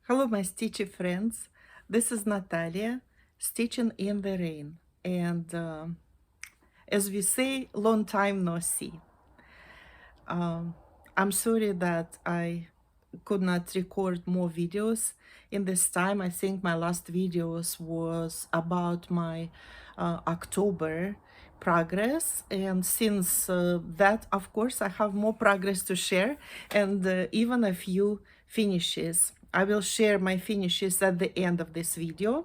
Hello, my stitchy friends. This is Natalia, stitching in the rain. And as we say, long time no see. I'm sorry that I could not record more videos in this time. I think my last videos was about my October progress, and since that, of course, I have more progress to share, and even a few finishes. I will share my finishes at the end of this video,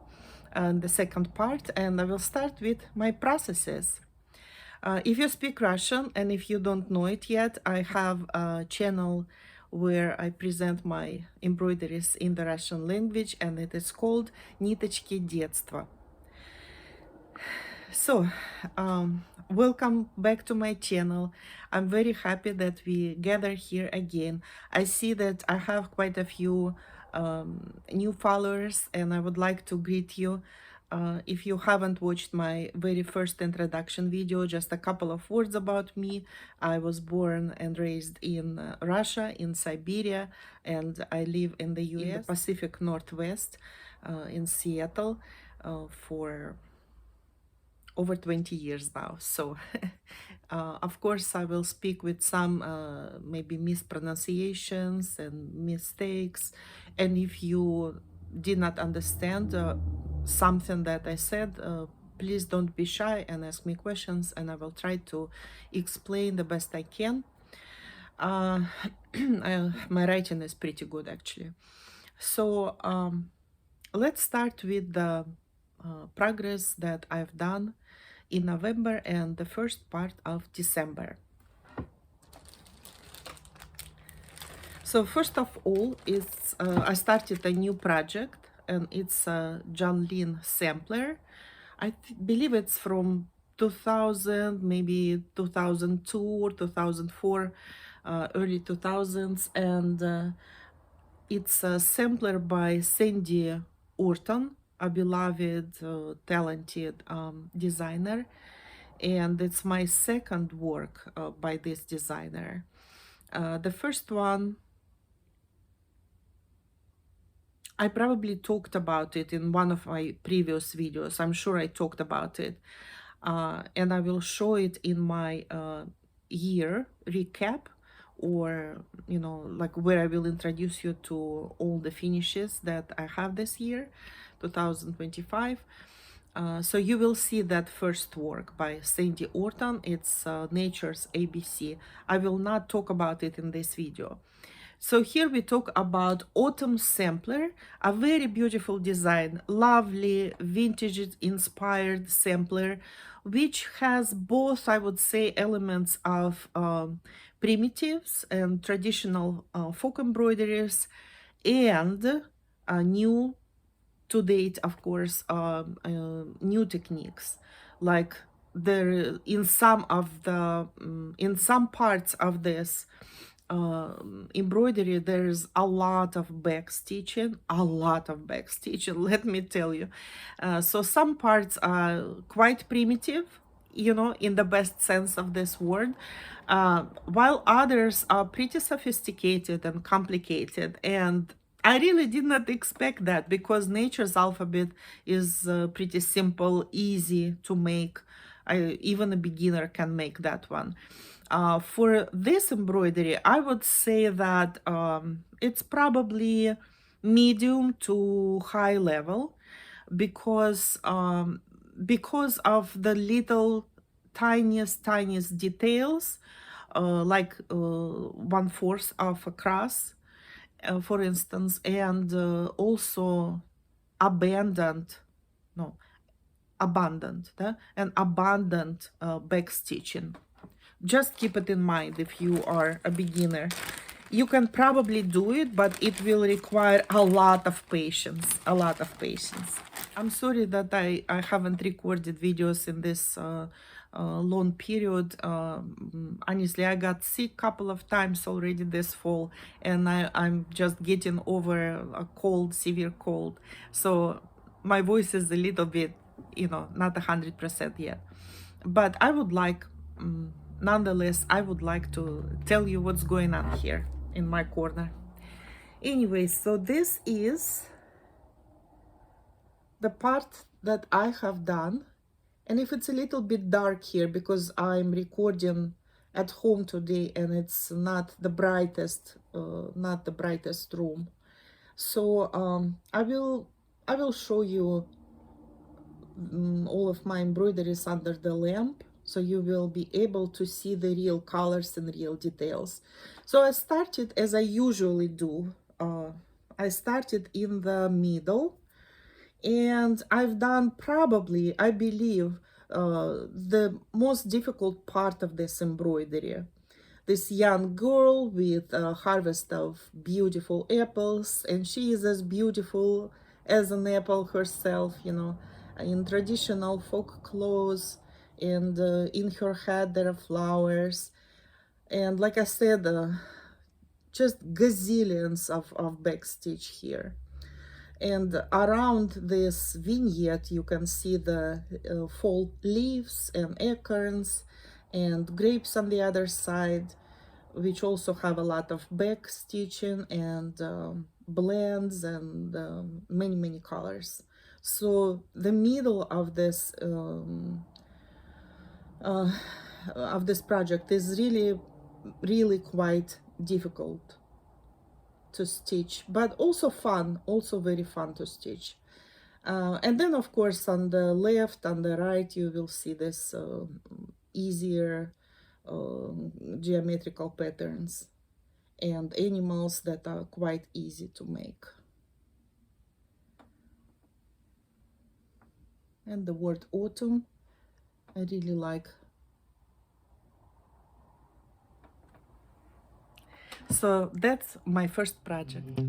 the second part, and I will start with my processes. If you speak Russian and if you don't know it yet, I have a channel where I present my embroideries in the Russian language, and it is called Ниточки детства. So, welcome back to my channel. I'm very happy that we gather here again. I see that I have quite a few new followers, and I would like to greet you. If you haven't watched my very first introduction video, just a couple of words about me. I was born and raised in Russia, in Siberia, and I live in the US, in the Pacific Northwest, in Seattle, for over 20 years now. So of course I will speak with some maybe mispronunciations and mistakes, and if you did not understand something that I said, please don't be shy and ask me questions, and I will try to explain the best I can. My writing is pretty good, actually. So let's start with the progress that I've done in November and the first part of December. So first of all, I started a new project, and it's a Janlynn sampler. I believe it's from 2000, maybe 2002 or 2004, early 2000s, and it's a sampler by Sandy Orton, a beloved, talented designer, and it's my second work by this designer. The first one, I probably talked about it in one of my previous videos. I'm sure I talked about it, and I will show it in my year recap, or like where I will introduce you to all the finishes that I have this year, 2025. So you will see that first work by Sandy Orton. It's Nature's ABC. I will not talk about it in this video. So here we talk about Autumn Sampler, a very beautiful design, lovely vintage inspired sampler, which has both, I would say, elements of primitives and traditional folk embroideries, and new to date, of course, new techniques. Like there, in some parts of this embroidery, there's a lot of back stitching, let me tell you. So some parts are quite primitive, in the best sense of this word, while others are pretty sophisticated and complicated. And I really did not expect that, because nature's alphabet is pretty simple, easy to make. Even a beginner can make that one. For this embroidery, I would say that it's probably medium to high level, because of the little tiniest details, like 1/4 of a cross, for instance, and also abundant back stitching. Just keep it in mind if you are a beginner. You can probably do it, but it will require a lot of patience. I'm sorry that I haven't recorded videos in this long period. Honestly, I got sick a couple of times already this fall, and I'm just getting over a cold, severe cold. So my voice is a little bit, not 100% yet. But I would like, nonetheless, I would like to tell you what's going on here in my corner. Anyway, so this is the part that I have done. And if it's a little bit dark here because I'm recording at home today and it's not the brightest room, so I will show you all of my embroideries under the lamp, so you will be able to see the real colors and real details. So I started as I usually do. I started in the middle, and I've done probably, I believe, the most difficult part of this embroidery. This young girl with a harvest of beautiful apples, and she is as beautiful as an apple herself, you know, in traditional folk clothes, and in her head there are flowers. And like I said, just gazillions of backstitch here. And around this vignette, you can see the fall leaves and acorns and grapes on the other side, which also have a lot of back stitching and blends and many colors. So the middle of this project is really quite difficult to stitch, but also fun, also very fun to stitch. And then of course on the left, on the right, you will see this easier geometrical patterns and animals that are quite easy to make. And the word autumn, I really like. So that's my first project.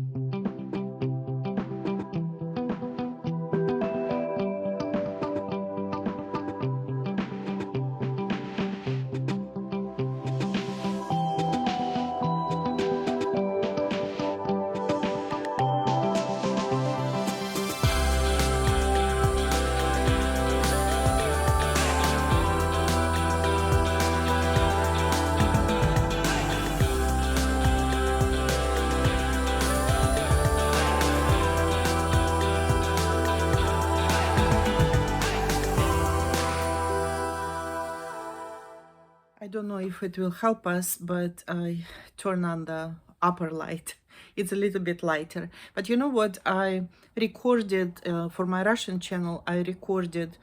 I don't know if it will help us, but I turn on the upper light. It's a little bit lighter. But you know what? I recorded, for my Russian channel, I recorded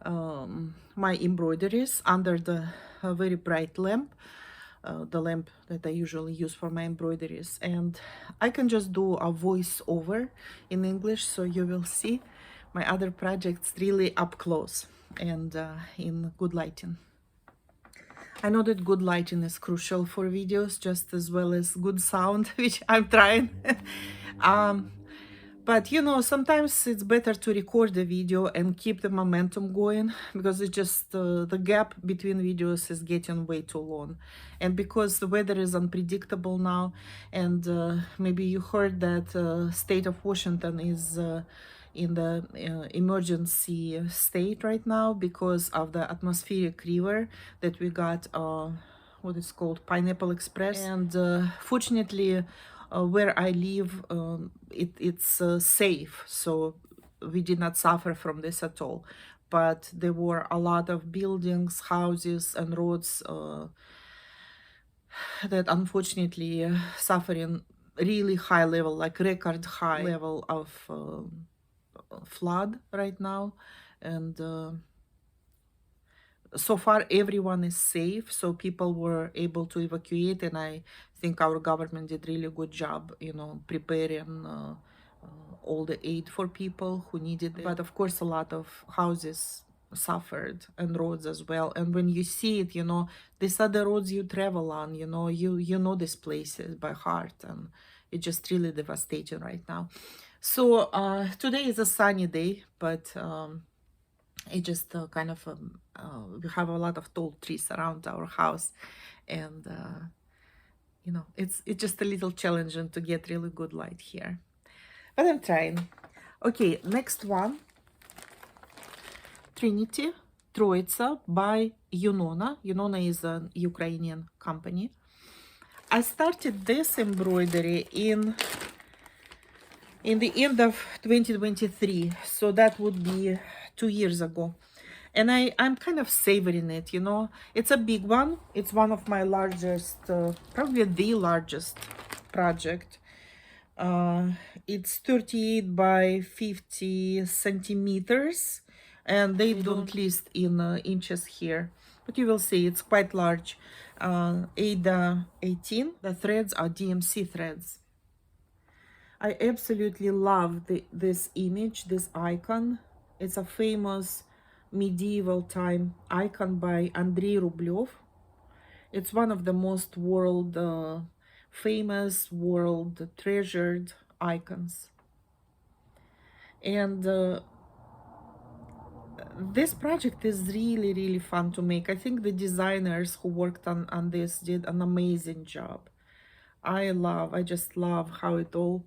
my embroideries under the very bright lamp, the lamp that I usually use for my embroideries. And I can just do a voice over in English, so you will see my other projects really up close and in good lighting. I know that good lighting is crucial for videos, just as well as good sound, which I'm trying. But you know, sometimes it's better to record the video and keep the momentum going, because it's just the gap between videos is getting way too long. And because the weather is unpredictable now, and maybe you heard that state of Washington is in the emergency state right now because of the atmospheric river that we got, what is called Pineapple Express. And fortunately, where I live, it's safe, so we did not suffer from this at all. But there were a lot of buildings, houses, and roads that unfortunately suffering really high level, like record high level of flood right now. And so far everyone is safe, so people were able to evacuate, and I think our government did really good job, you know, preparing all the aid for people who needed it. But of course a lot of houses suffered, and roads as well. And when you see it, you know, these are the roads you travel on, you know, you know these places by heart, and it's just really devastating right now. So today is a sunny day, but it just kind of we have a lot of tall trees around our house, and you know, it's just a little challenging to get really good light here, but I'm trying. Okay, next one, Trinity, Troitsa by Yunona. Yunona is a Ukrainian company. I started this embroidery in in the end of 2023, so that would be 2 years ago. And I'm kind of savoring it, you know. It's a big one. It's one of my largest, probably the largest project. It's 38 by 50 centimeters, and they don't list in inches here, but you will see it's quite large. Ada 18, the threads are DMC threads. I absolutely love this image, this icon. It's a famous medieval time icon by Andrei Rublev. It's one of the most world famous, world treasured icons. And this project is really, really fun to make. I think the designers who worked on this did an amazing job. I just love how it all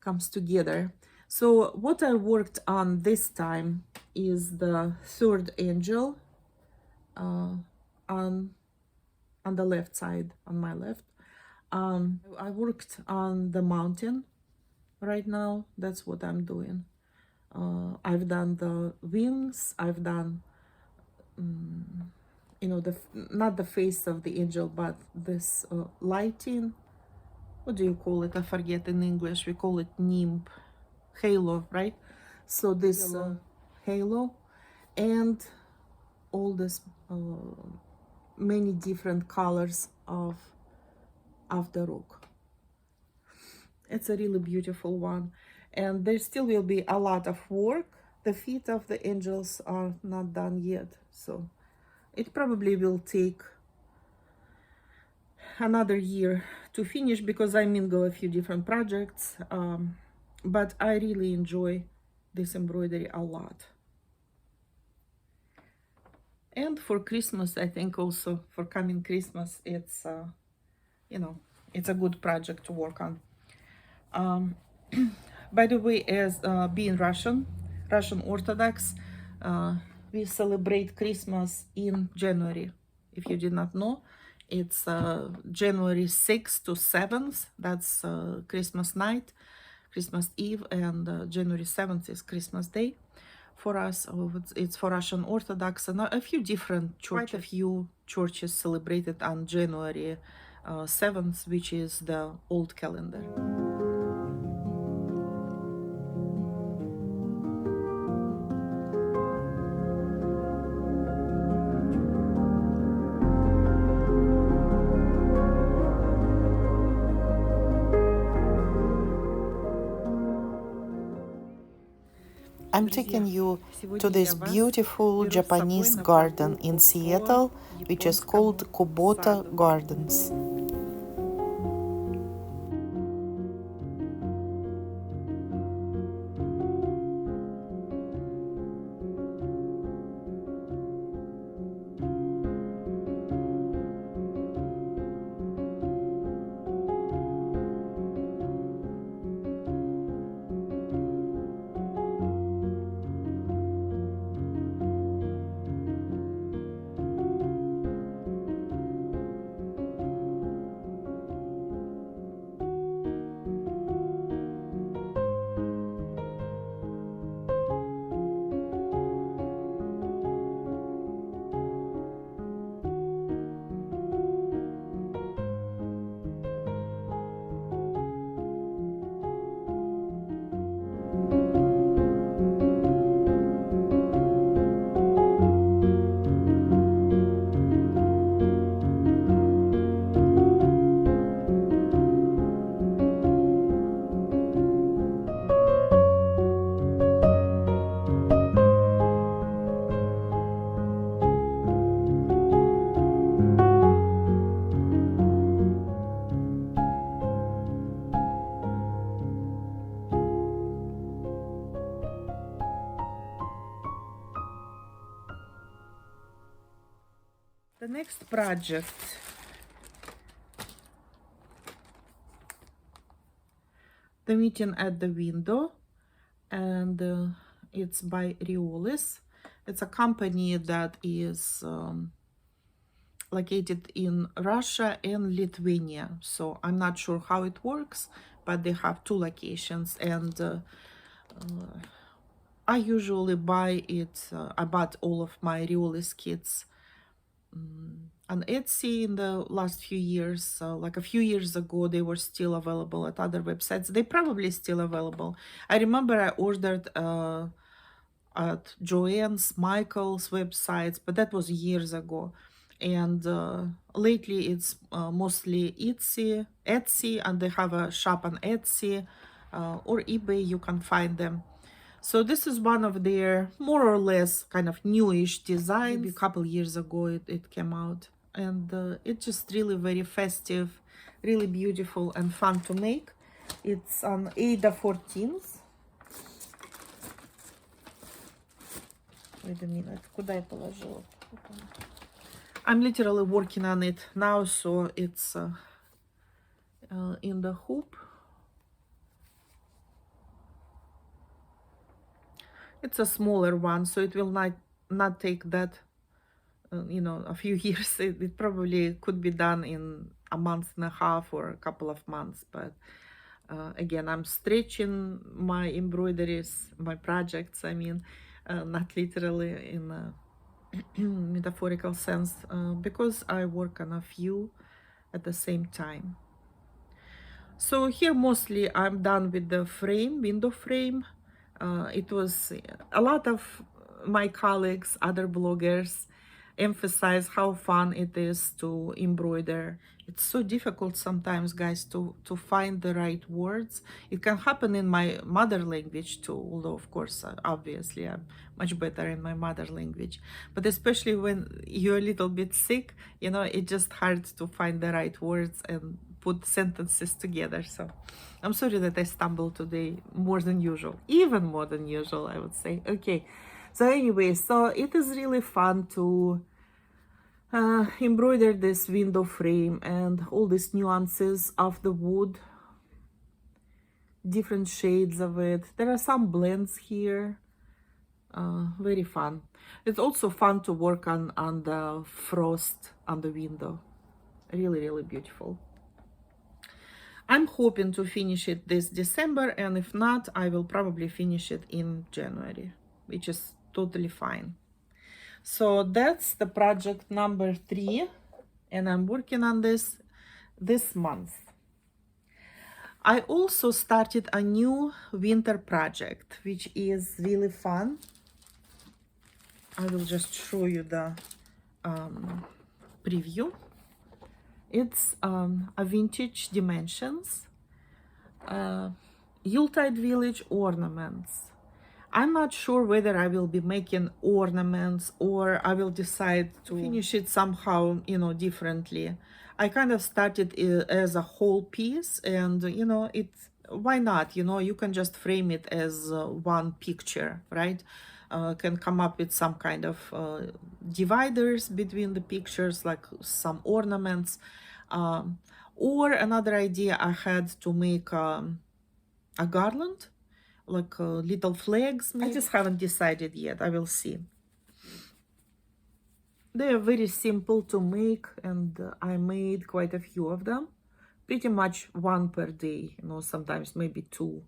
comes together. So what I worked on this time is the third angel on the left side, on my left. I worked on the mountain right now. That's what I'm doing. I've done the wings. I've done, you know, not the face of the angel, but this lighting. What do you call it? I forget in English. We call it nymph, halo, right? So this halo, and all this many different colors of the rook. It's a really beautiful one, and there still will be a lot of work. The feet of the angels are not done yet, so it probably will take another year to finish because I mingle a few different projects, but I really enjoy this embroidery a lot. And for Christmas, I think also for coming Christmas, it's you know, it's a good project to work on. By the way, as being Russian Orthodox, we celebrate Christmas in January. If you did not know, it's January 6th to 7th. That's Christmas night, Christmas Eve, and January 7th is Christmas Day. For us, it's for Russian Orthodox, and a few different churches. Quite a few churches celebrated on January 7th, which is the old calendar. I'm taking you to this beautiful Japanese garden in Seattle, which is called Kubota Gardens. The next project The Meeting at the Window, and it's by Riolis. It's a company that is located in Russia and Lithuania. So I'm not sure how it works, but they have 2 locations. And I usually buy it, I bought all of my Riolis kits on Etsy in the last few years. Like a few years ago, they were still available at other websites. They probably still available. I remember I ordered at Joann's, Michael's websites, but that was years ago. And lately it's mostly Etsy, and they have a shop on Etsy or eBay. You can find them. So this is one of their more or less kind of newish designs. Maybe a couple years ago it came out, and it's just really very festive, really beautiful and fun to make. It's on Ada 14th. Wait a minute, куда я положила? I'm literally working on it now, so it's in the hoop. It's a smaller one, so it will not take that, you know, a few years. It probably could be done in a month and a half or a couple of months. But again, I'm stretching my embroideries, my projects, I mean, not literally in a metaphorical sense, because I work on a few at the same time. So here mostly I'm done with the frame, window frame. It was a lot of my colleagues, other bloggers, emphasize how fun it is to embroider. It's so difficult sometimes, guys, to find the right words. It can happen in my mother language too, although of course, obviously I'm much better in my mother language. But especially when you're a little bit sick, you know, it's just hard to find the right words and put sentences together. So I'm sorry that I stumbled today more than usual, even more than usual, I would say. Okay, so anyway, so it is really fun to embroider this window frame and all these nuances of the wood, different shades of it. There are some blends here. Very fun. It's also fun to work on the frost on the window. Really, really beautiful. I'm hoping to finish it this December, and if not, I will probably finish it in January, which is totally fine. So that's the project number 3, and I'm working on this month. I also started a new winter project, which is really fun. I will just show you the preview. It's a vintage dimensions, Yuletide Village ornaments. I'm not sure whether I will be making ornaments or I will decide to finish it somehow, you know, differently. I kind of started it as a whole piece, and, you know, why not? You know, you can just frame it as one picture, right? Can come up with some kind of dividers between the pictures, like some ornaments. Or another idea I had to make a garland, like little flags. Maybe. I just haven't decided yet. I will see. They are very simple to make, and I made quite a few of them. Pretty much one per day, you know, sometimes maybe 2.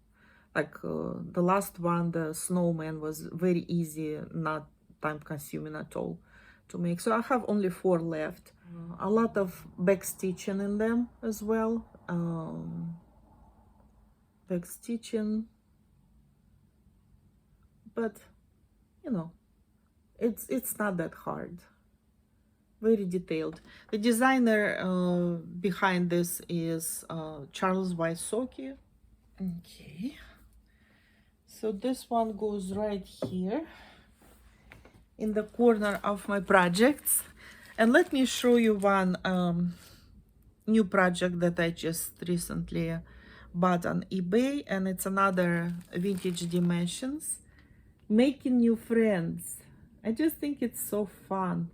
Like the last one, the snowman, was very easy, not time consuming at all to make. So I have only 4 left. A lot of back stitching in them as well. Back stitching. But, you know, it's not that hard. Very detailed. The designer behind this is Charles Wysocki. Okay. So this one goes right here in the corner of my projects. And let me show you one new project that I just recently bought on eBay, and it's another vintage dimensions. Making new friends. I just think it's so fun.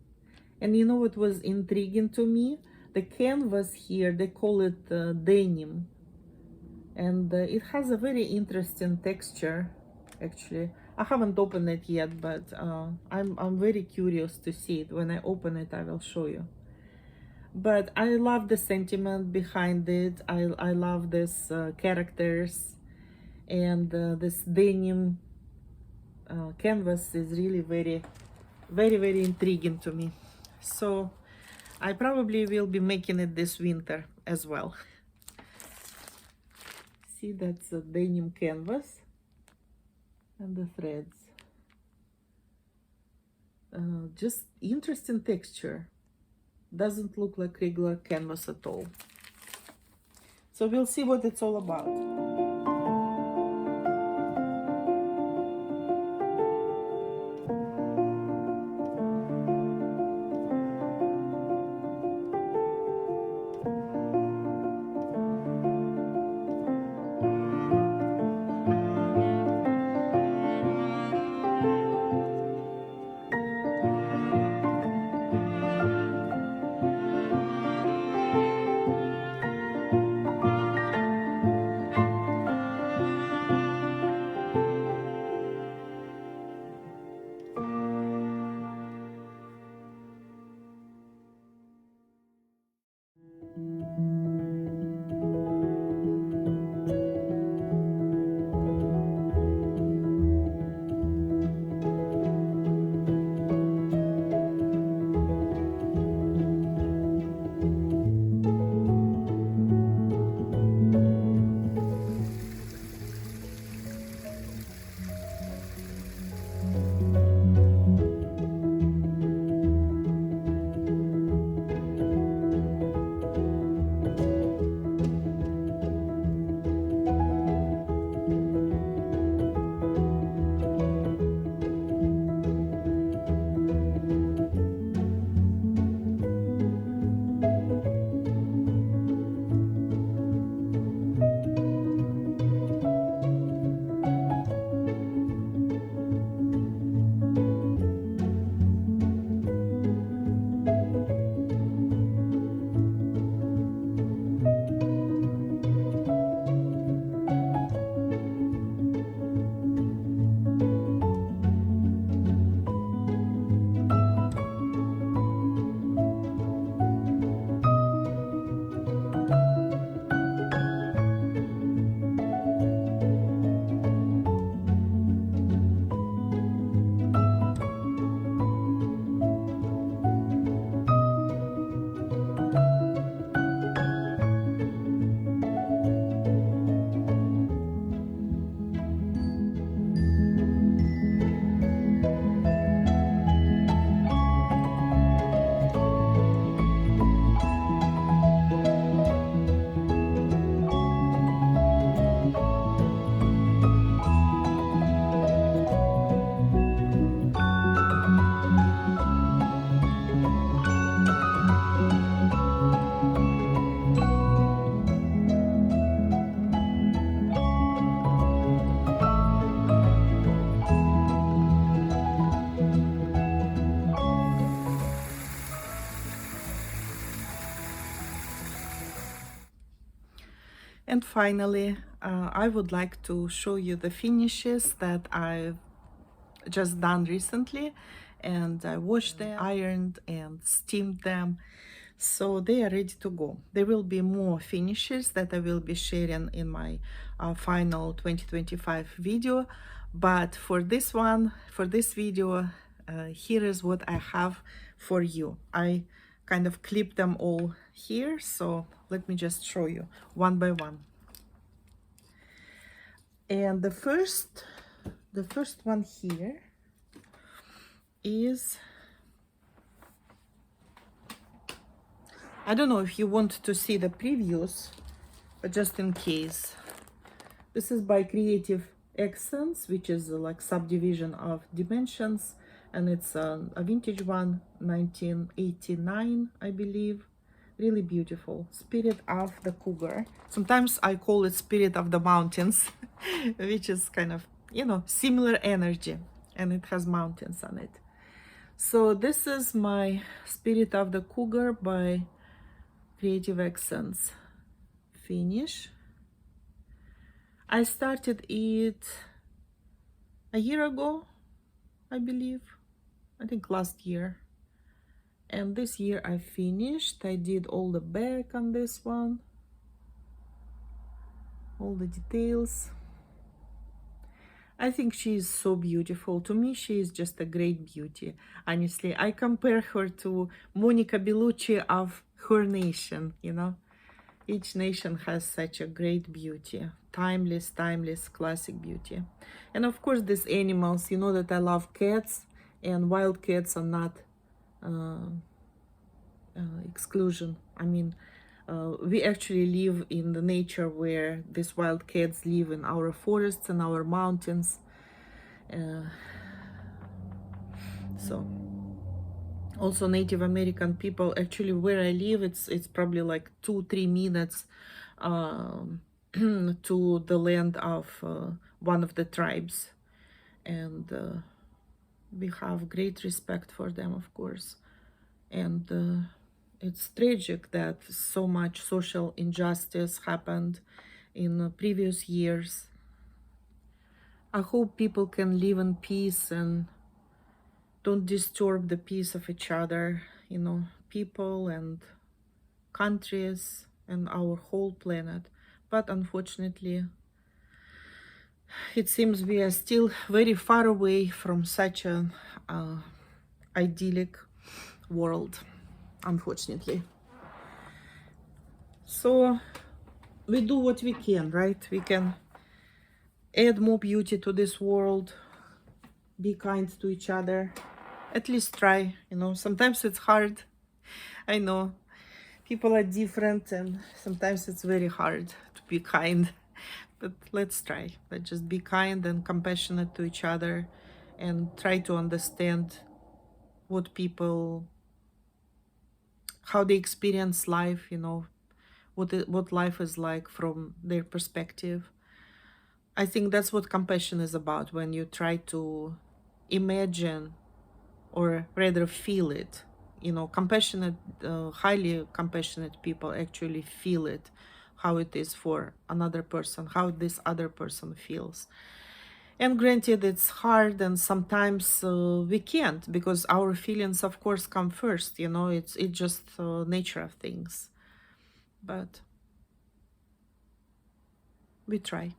And you know what was intriguing to me? The canvas here, they call it denim. And it has a very interesting texture, actually. I haven't opened it yet, but I'm very curious to see it. When I open it, I will show you. but I love the sentiment behind it. I love this characters, and this denim canvas is really very intriguing to me. So I probably will be making it this winter as well. See, that's a denim canvas and the threads. Just interesting texture. Doesn't look like regular canvas at all. So we'll see what it's all about. And finally, I would like to show you the finishes that I've just done recently, and I washed them, ironed and steamed them, so they are ready to go. There will be more finishes that I will be sharing in my final 2025 video, but for this video, here is what I have for you. I kind of clipped them all here, so let me just show you one by one. And the first one here is, I don't know if you want to see the previews, but just in case, this is by Creative Accents, which is like subdivision of Dimensions, and it's a vintage one, 1989, I believe. Really beautiful. Spirit of the Cougar. Sometimes I call it Spirit of the Mountains, which is kind of, you know, similar energy, and it has mountains on it. So this is my Spirit of the Cougar by Creative Accents finish. I started it a year ago, I believe. I think last year. And this year I finished. I did all the back on this one, all the details. I think she is so beautiful. To me, she is just a great beauty. Honestly, I compare her to Monica Bellucci of her nation, you know. Each nation has such a great beauty. Timeless, timeless, classic beauty. And of course, these animals, you know that I love cats, and wild cats are not exclusion. I mean, we actually live in the nature where these wild cats live in our forests and our mountains. So also Native American people, actually where I live, it's probably like 2-3 minutes to the land of one of the tribes, and we have great respect for them, of course. And it's tragic that so much social injustice happened in previous years. I hope people can live in peace and don't disturb the peace of each other, you know, people and countries and our whole planet. But unfortunately, it seems we are still very far away from such an idyllic world, unfortunately. So we do what we can, right? We can add more beauty to this world, be kind to each other, at least try, you know. Sometimes it's hard, I know. People are different and sometimes it's very hard to be kind, but let's try. Let's just be kind and compassionate to each other and try to understand what people, how they experience life, you know, what life is like from their perspective. I think that's what compassion is about, when you try to imagine, or rather feel it. You know, compassionate, highly compassionate people actually feel it, how it is for another person, how this other person feels. And granted, it's hard, and sometimes we can't, because our feelings, of course, come first. You know, it's just nature of things. But we try.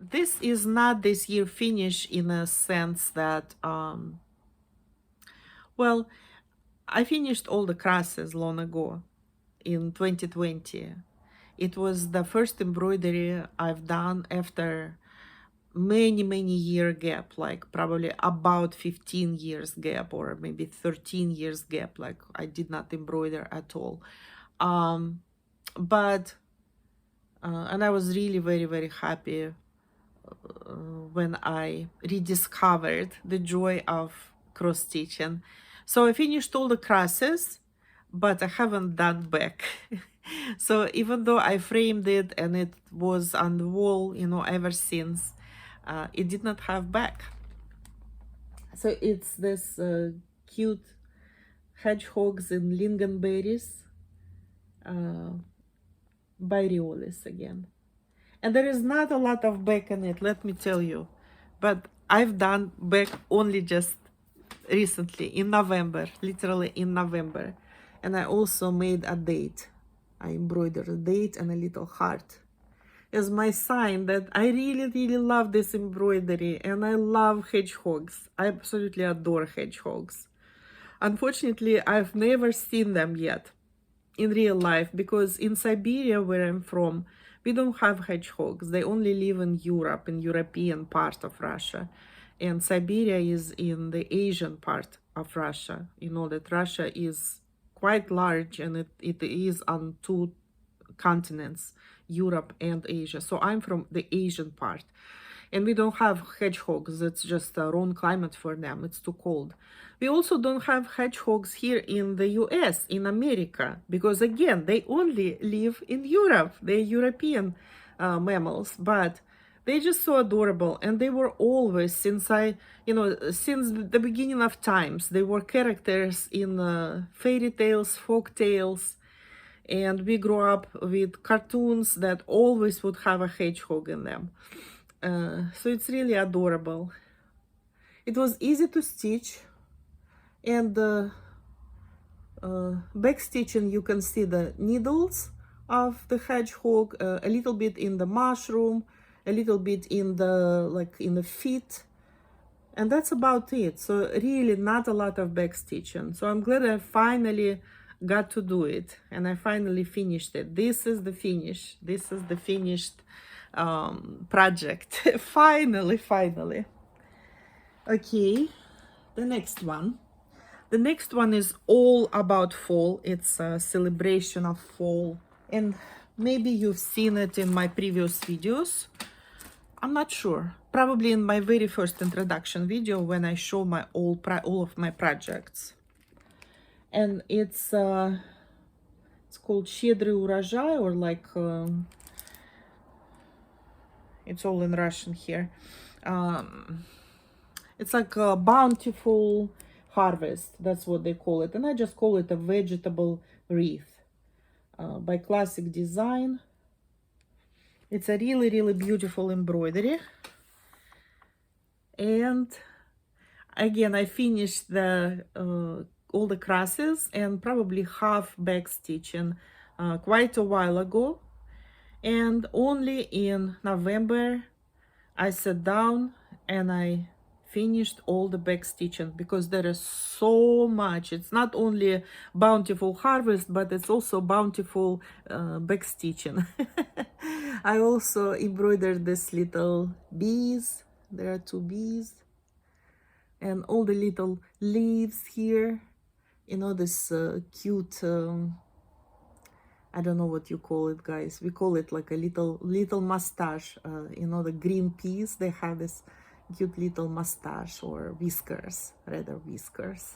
This is not this year finish, in a sense that, well, I finished all the crosses long ago in 2020. It was the first embroidery I've done after many year gap, like probably about 15 years gap, or maybe 13 years gap, like I did not embroider at all. But and I was really very happy when I rediscovered the joy of cross stitching. So I finished all the crosses, but I haven't done back. So even though I framed it and it was on the wall, you know, ever since, it did not have back. So it's this cute hedgehogs and lingonberries by Riolis again. And there is not a lot of back in it, let me tell you. But I've done back only just recently, in November, literally in November. And I also made a date. I embroidered a date and a little heart as my sign that I really love this embroidery, and I love hedgehogs. I absolutely adore hedgehogs. Unfortunately, I've never seen them yet in real life, because in Siberia, where I'm from, we don't have hedgehogs. They only live in Europe, in European part of Russia. And Siberia is in the Asian part of Russia. You know that Russia is quite large, and it is on 2 continents, Europe and Asia. So I'm from the Asian part. And we don't have hedgehogs. It's just a wrong climate for them. It's too cold. We also don't have hedgehogs here in the US, in America, because again, they only live in Europe. They're European mammals, but they're just so adorable. And they were always, since the beginning of times, they were characters in fairy tales, folk tales. And we grew up with cartoons that always would have a hedgehog in them. So it's really adorable. It was easy to stitch, and back stitching, you can see the needles of the hedgehog, a little bit in the mushroom, a little bit in the feet, and that's about it. So really not a lot of back stitching. So I'm glad I finally got to do it, and I finally finished it. This is the finish. This is the finished project. Finally. Okay, the next one. The next one is all about fall. It's a celebration of fall, and maybe you've seen it in my previous videos. I'm not sure. Probably in my very first introduction video when I show my all of my projects. And it's called Щедрый урожай, or like it's all in Russian here. It's like a bountiful harvest. That's what they call it. And I just call it a vegetable wreath by Classic Design. It's a really beautiful embroidery. And again, I finished the all the crosses and probably half back stitching quite a while ago. And only in November I sat down and I finished all the back stitching, because there is so much. It's not only bountiful harvest, but it's also bountiful back stitching. I also embroidered this little bees. There are 2 bees, and all the little leaves here, this cute I don't know what you call it, guys. We call it like a little mustache. The green peas, they have this cute little mustache, or whiskers, rather whiskers.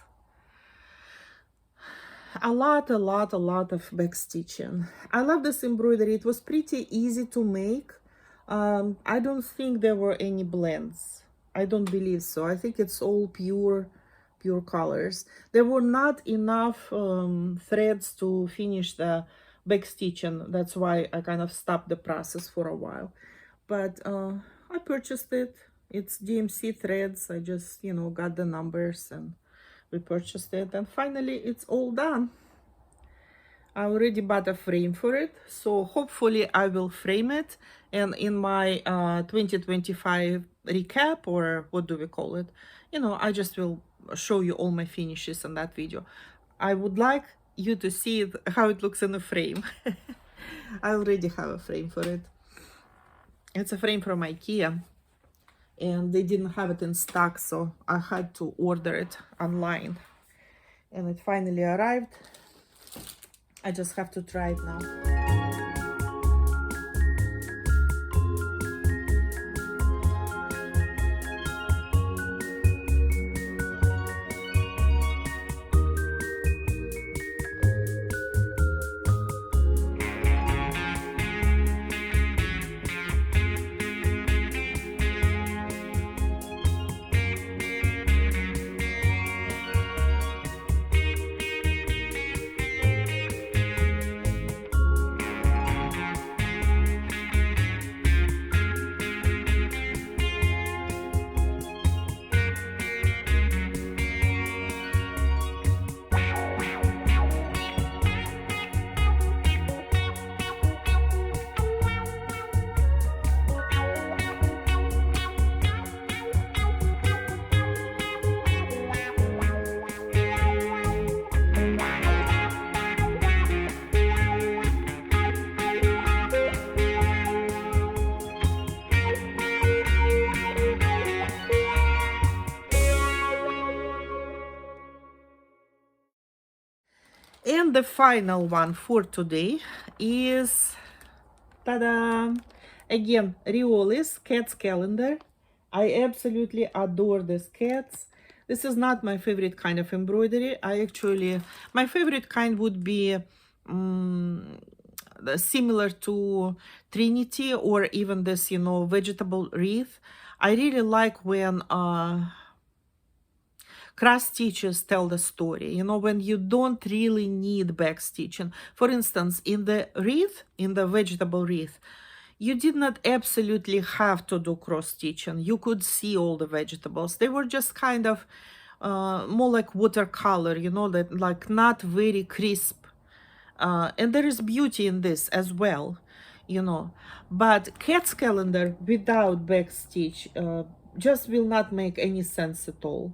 A lot of back stitching. I love this embroidery. It was pretty easy to make. I don't think there were any blends. I don't believe so. I think it's all pure colors. There were not enough threads to finish the back stitching. That's why I kind of stopped the process for a while. But I purchased it. It's DMC threads. I just, got the numbers and we purchased it. And finally, it's all done. I already bought a frame for it. So hopefully I will frame it. And in my 2025 recap, or what do we call it? I just will show you all my finishes in that video. I would like you to see how it looks in a frame. I already have a frame for it. It's a frame from IKEA, and they didn't have it in stock, so I had to order it online, and it finally arrived. I just have to try it now. And the final one for today is, ta-da, Again, Riolis Cats Calendar. I absolutely adore these cats. This is not my favorite kind of embroidery. My favorite kind would be similar to Trinity, or even this, vegetable wreath. I really like when cross stitches tell the story, when you don't really need back stitching. For instance, in the wreath, in the vegetable wreath, you did not absolutely have to do cross stitching. You could see all the vegetables. They were just kind of more like watercolor, that like not very crisp. And there is beauty in this as well, But cat's calendar without back stitch just will not make any sense at all.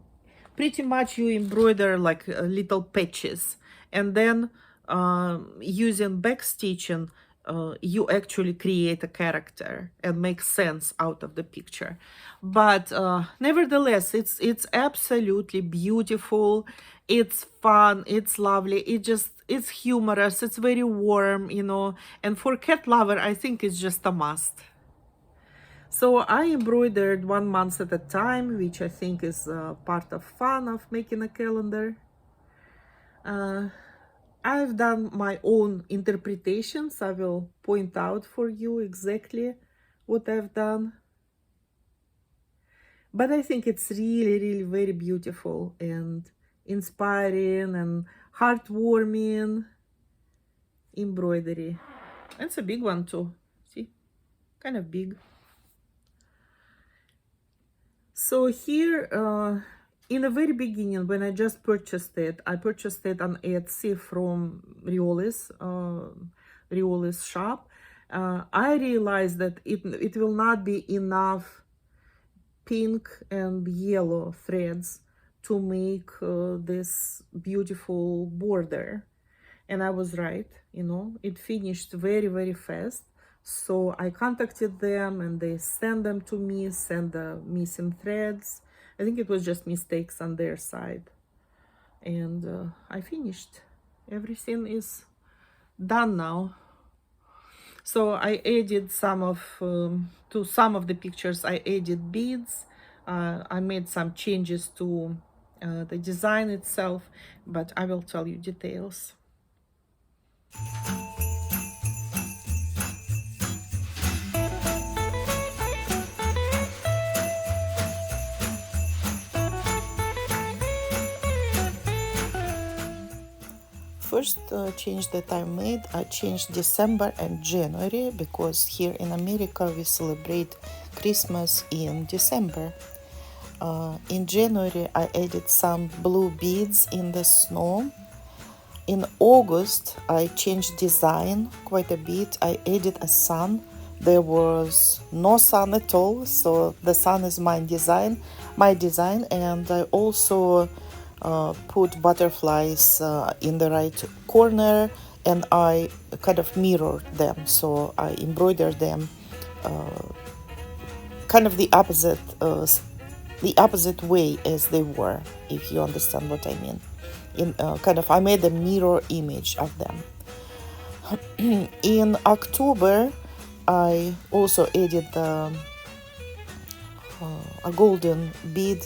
Pretty much you embroider like little patches, and then using back stitching, you actually create a character and make sense out of the picture. But nevertheless, it's absolutely beautiful. It's fun, it's lovely, it's humorous, it's very warm, and for cat lover, I think it's just a must. So I embroidered 1 month at a time, which I think is part of fun of making a calendar. I've done my own interpretations. I will point out for you exactly what I've done. But I think it's really, really very beautiful and inspiring and heartwarming embroidery. It's a big one too. See? Kind of big. So here, in the very beginning, when I just purchased it, I purchased it on Etsy from Riolis shop. I realized that it will not be enough pink and yellow threads to make this beautiful border. And I was right, it finished very, very fast. So I contacted them and they sent them to me, sent the missing threads. I think it was just mistakes on their side. And I finished. Everything is done now. So I added to some of the pictures, I added beads. I made some changes to the design itself, but I will tell you details. First change that I made, I changed December and January, because here in America we celebrate Christmas in December. In January I added some blue beads in the snow. In August I changed design quite a bit. I added a sun. There was no sun at all, so the sun is my design, and I also put butterflies in the right corner, and I kind of mirrored them, so I embroidered them kind of the opposite way as they were, if you understand what I mean. I made a mirror image of them. In October I also added a golden bead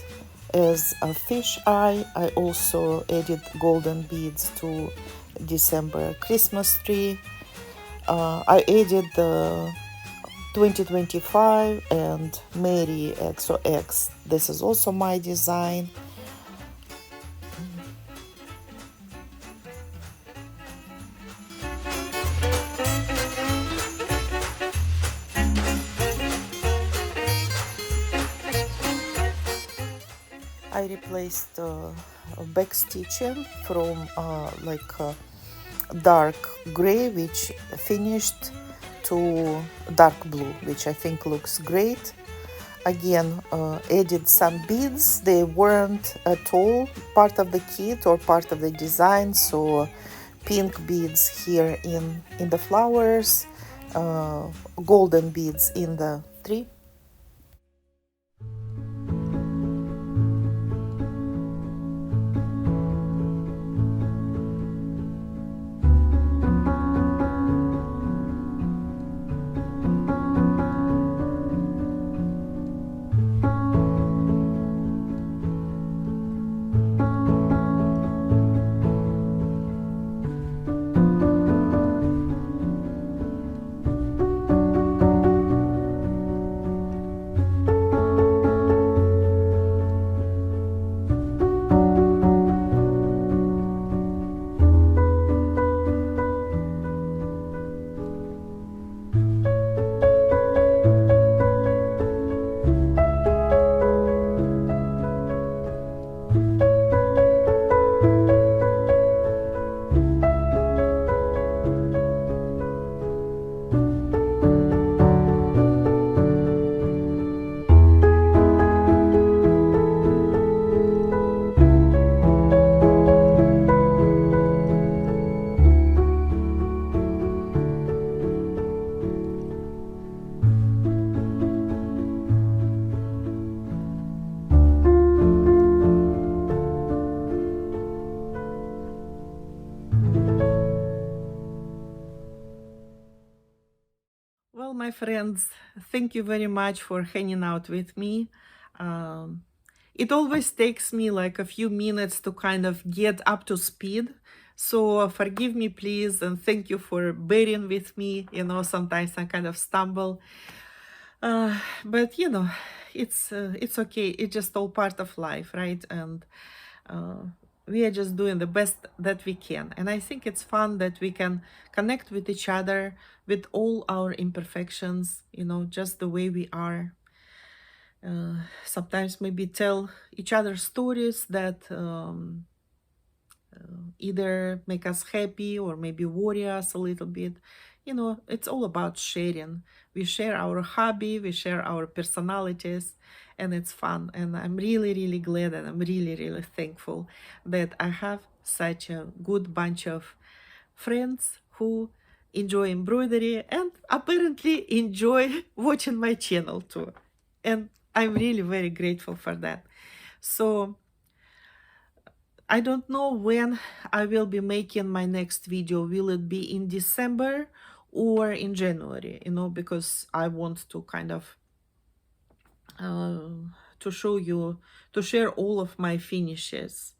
as a fish eye. I also added golden beads to December Christmas tree. I added the 2025 and Merry XOX. This is also my design. I replaced back stitching from dark gray, which finished, to dark blue, which I think looks great. Again, added some beads. They weren't at all part of the kit or part of the design, so pink beads here in the flowers, golden beads in the tree. my friends. Thank you very much for hanging out with me. Um, it always takes me like a few minutes to kind of get up to speed. So forgive me, please, and thank you for bearing with me. You know, sometimes I kind of stumble. But you know, it's okay. It's just all part of life, right? And uh, we are just doing the best that we can. And I think it's fun that we can connect with each other with all our imperfections, you know, just the way we are. Sometimes maybe tell each other stories that either make us happy or maybe worry us a little bit. You know, it's all about sharing. We share our hobby, we share our personalities, and it's fun. And I'm really, really glad and I'm really, really thankful that I have such a good bunch of friends who enjoy embroidery and apparently enjoy watching my channel too. And I'm really very grateful for that. So I don't know when I will be making my next video. Will it be in December or in January? You know, because I want to kind of to show you, to share all of my finishes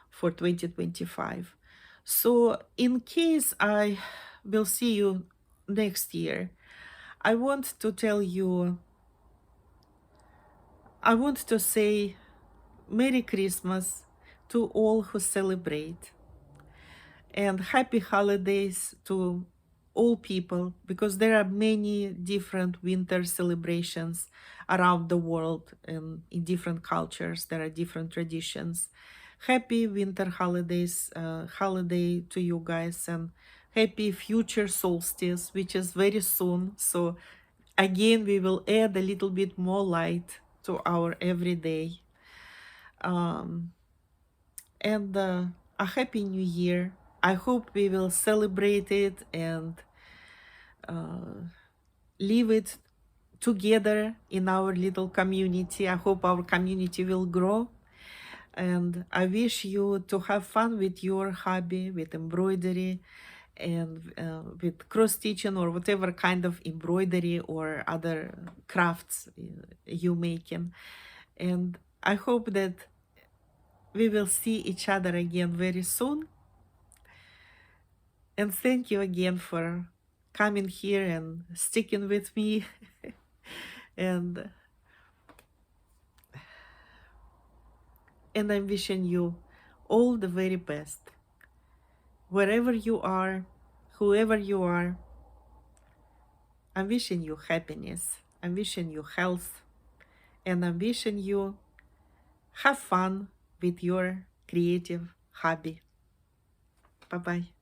for 2025. So in case I will see you next year, I want to tell you, I want to say Merry Christmas to all who celebrate, and happy holidays to all people, because there are many different winter celebrations around the world, and in different cultures there are different traditions. Happy winter holidays, holiday to you guys, and happy future solstice, which is very soon. So again, we will add a little bit more light to our everyday. And a happy new year. I hope we will celebrate it and live it together in our little community. I hope our community will grow. And I wish you to have fun with your hobby, with embroidery, and with cross stitching or whatever kind of embroidery or other crafts you making. And I hope that we will see each other again very soon. And thank you again for coming here and sticking with me. and I'm wishing you all the very best. Wherever you are, whoever you are, I'm wishing you happiness. I'm wishing you health. And I'm wishing you have fun with your creative hobby. Bye-bye.